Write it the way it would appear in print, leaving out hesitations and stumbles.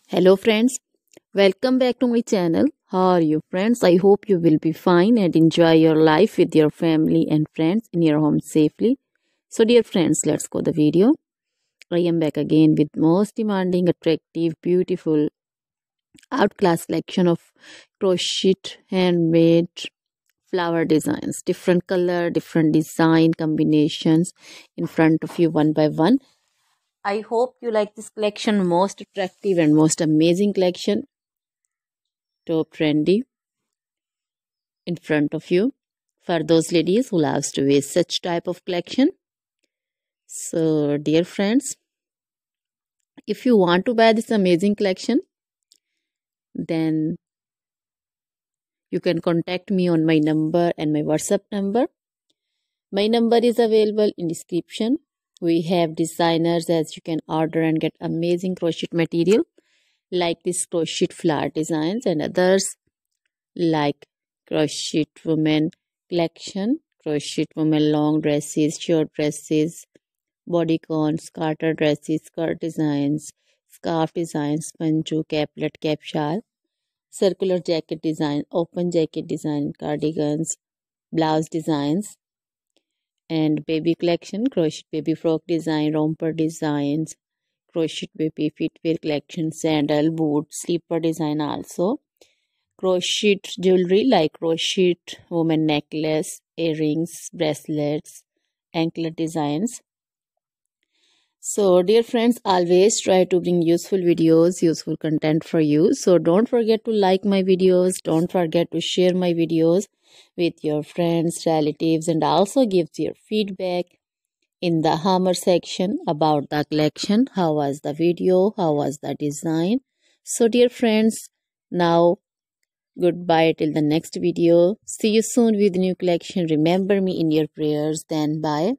Hello friends, welcome back to my channel. How are you friends? I hope you will be fine and enjoy your life with your family and friends in your home safely. So dear friends, let's go the video. I am back again with most demanding, attractive, beautiful outclass collection of crochet handmade flower designs. Different color, different design combinations in front of you one by one. I hope you like this collection, most attractive and most amazing collection. Top trendy in front of you for those ladies who loves to wear such type of collection. So dear friends, if you want to buy this amazing collection, then you can contact me on my number and my WhatsApp number. My number is available in description. We have designers as you can order and get amazing crochet material like this crochet flower designs and others like crochet women collection, crochet women long dresses, short dresses, bodycons, garter dresses, skirt designs, scarf designs, pancho, caplet, cap shawl, circular jacket design, open jacket design, cardigans, blouse designs, and baby collection, crochet baby frock design, romper designs, crochet baby footwear collection, sandal, boot, slipper design also. Crochet jewelry like crochet woman necklace, earrings, bracelets, anklet designs. So dear friends, always try to bring useful videos, useful content for you. So don't forget to like my videos, don't forget to share my videos with your friends, relatives, and also give your feedback in the hammer section about the collection. How was the video? How was the design? So dear friends, now goodbye till the next video. See you soon with new collection. Remember me in your prayers. Then bye.